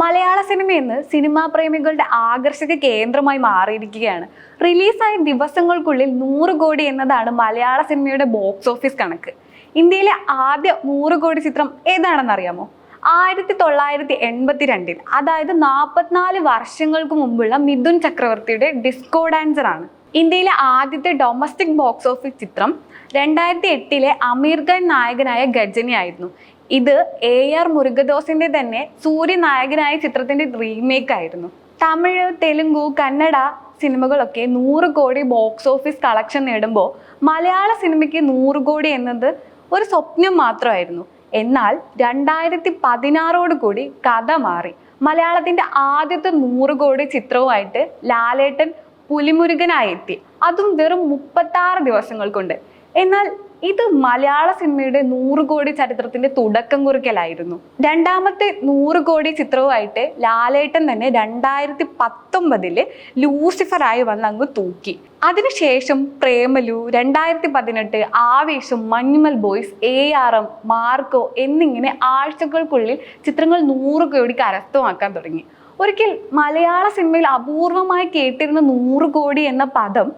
മലയാള cinema ഇന്ന് cinema പ്രേമികളുടെ ആകർഷക കേന്ദ്രമായി മാറിയിരിക്കുകയാണ്. റിലീസായ ദിവസങ്ങൾക്കുള്ളിൽ 100 കോടി എന്നതാണ് മലയാള സിനിമയുടെ ബോക്സ് ഓഫീസ് കണക്ക്. ഇന്ത്യയിലെ ആദ്യ 100 കോടി ചിത്രം ഏതാണെന്ന് അറിയാമോ? 1982, അതായത് 44 വർഷങ്ങൾക്ക് മുമ്പുള്ള മിഥുൻ ചക്രവർത്തിയുടെ ഡിസ്കോ ഡാൻസർ ആണ്. ഇന്ത്യയിലെ ആദ്യത്തെ ഡൊമസ്റ്റിക് ബോക്സ് ഓഫീസ് ചിത്രം 2008 അമീർ ഖാൻ നായകനായ ഗജനി ആയിരുന്നു. ഇത് AR മുരുകദോസിന്റെ തന്നെ സൂര്യ നായകനായ ചിത്രത്തിന്റെ റീമേക്ക് ആയിരുന്നു. തമിഴ്, തെലുങ്കു, കന്നഡ സിനിമകളൊക്കെ 100 കോടി ബോക്സ് ഓഫീസ് കളക്ഷൻ നേടുമ്പോൾ മലയാള സിനിമയ്ക്ക് 100 കോടി എന്നത് ഒരു സ്വപ്നം മാത്രമായിരുന്നു. എന്നാൽ 2016 കൂടി കഥ മാറി. മലയാളത്തിന്റെ ആദ്യത്തെ 100 കോടി ചിത്രവുമായിട്ട് ലാലേട്ടൻ പുലിമുരുകനായി എത്തി, അതും വെറും 36 ദിവസങ്ങൾ കൊണ്ട്. എന്നാൽ ഇത് മലയാള സിനിമയുടെ 100 കോടി ചരിത്രത്തിന്റെ തുടക്കം കുറിക്കലായിരുന്നു. രണ്ടാമത്തെ 100 കോടി ചിത്രവുമായിട്ട് ലാലേട്ടൻ തന്നെ 2019 ലൂസിഫർ ആയി വന്ന് അങ്ങ് തൂക്കി. അതിനുശേഷം പ്രേമലു, 2018 ആവേശം, മഞ്ഞുമൽ ബോയ്സ്, ARM, മാർക്കോ എന്നിങ്ങനെ ആഴ്ചകൾക്കുള്ളിൽ ചിത്രങ്ങൾ 100 കോടി കരസ്ഥമാക്കാൻ തുടങ്ങി. ഒരിക്കൽ മലയാള സിനിമയിൽ അപൂർവമായി കേട്ടിരുന്ന 100 കോടി എന്ന പദം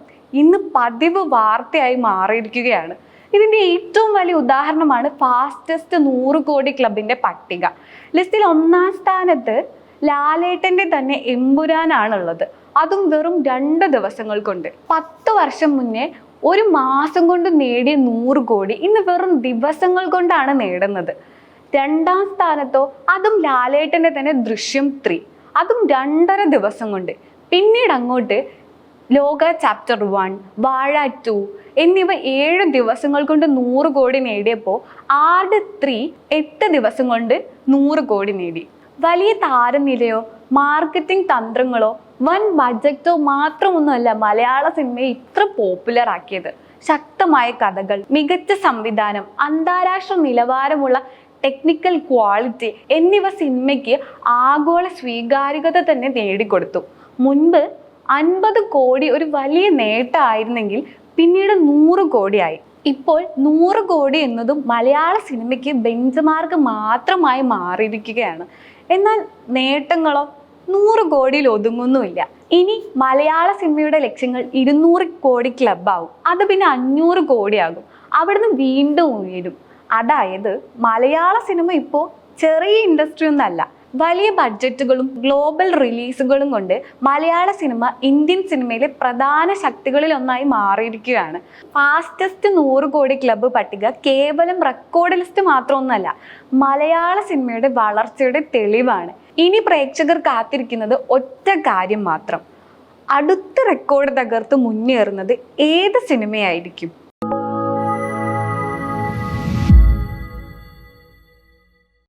ഇന്ന് പതിവ് വാർത്തയായി മാറിയിരിക്കുകയാണ്. ഇതിന്റെ ഏറ്റവും വലിയ ഉദാഹരണമാണ് ഫാസ്റ്റസ്റ്റ് 100 കോടി ക്ലബിന്റെ പട്ടിക. ലിസ്റ്റിൽ 1-ാം സ്ഥാനത്ത് ലാലേട്ടന്റെ തന്നെ എമ്പുരാനാണുള്ളത്, അതും വെറും 2 ദിവസങ്ങൾ കൊണ്ട്. 10 വർഷം മുന്നേ ഒരു മാസം കൊണ്ട് നേടിയ 100 കോടി ഇന്ന് വെറും ദിവസങ്ങൾ കൊണ്ടാണ് നേടുന്നത്. 2-ാം സ്ഥാനത്തോ അതും ലാലേട്ടന്റെ തന്നെ ദൃശ്യം 3, അതും 2.5 ദിവസം കൊണ്ട്. പിന്നീട് അങ്ങോട്ട് ലോക ചാപ്റ്റർ 1, വാഴ 2 എന്നിവ 7 ദിവസങ്ങൾ കൊണ്ട് 100 കോടി നേടിയപ്പോൾ ആട് 3 8 ദിവസം കൊണ്ട് 100 കോടി നേടി. വലിയ താരനിലയോ മാർക്കറ്റിംഗ് തന്ത്രങ്ങളോ വൻ ബഡ്ജറ്റോ മാത്രമൊന്നുമല്ല മലയാള സിനിമയെ ഇത്ര പോപ്പുലർ ആക്കിയത്. ശക്തമായ കഥകൾ, മികച്ച സംവിധാനം, അന്താരാഷ്ട്ര നിലവാരമുള്ള ടെക്നിക്കൽ ക്വാളിറ്റി എന്നിവ സിനിമയ്ക്ക് ആഗോള സ്വീകാര്യത തന്നെ നേടിക്കൊടുത്തു. മുൻപ് 50 കോടി ഒരു വലിയ നേട്ടമായിരുന്നെങ്കിൽ പിന്നീട് 100 കോടിയായി. ഇപ്പോൾ 100 കോടി എന്നതും മലയാള സിനിമയ്ക്ക് ബെഞ്ച് മാർക്ക് മാത്രമായി മാറിയിരിക്കുകയാണ്. എന്നാൽ നേട്ടങ്ങളോ 100 കോടിയിൽ ഒതുങ്ങുന്നുമില്ല. ഇനി മലയാള സിനിമയുടെ ലക്ഷ്യങ്ങൾ 200 കോടി ക്ലബാവും, അത് പിന്നെ 500 കോടിയാകും, അവിടുന്ന് വീണ്ടും ഉയരും. അതായത് മലയാള സിനിമ ഇപ്പോൾ ചെറിയ ഇൻഡസ്ട്രി ഒന്നല്ല, വലിയ ബഡ്ജറ്റുകളും ഗ്ലോബൽ റിലീസുകളും കൊണ്ട് മലയാള സിനിമ ഇന്ത്യൻ സിനിമയിലെ പ്രധാന ശക്തികളിൽ ഒന്നായി മാറിയിരിക്കുകയാണ്. ഫാസ്റ്റസ്റ്റ് 100 കോടി ക്ലബ്ബ് പട്ടിക കേവലം റെക്കോർഡ് ലിസ്റ്റ് മാത്രമൊന്നുമല്ല, മലയാള സിനിമയുടെ വളർച്ചയുടെ തെളിവാണ്. ഇനി പ്രേക്ഷകർ കാത്തിരിക്കുന്നത് ഒറ്റ കാര്യം മാത്രം: അടുത്ത റെക്കോർഡ് തകർത്ത് മുന്നേറുന്നത് ഏത് സിനിമയായിരിക്കും?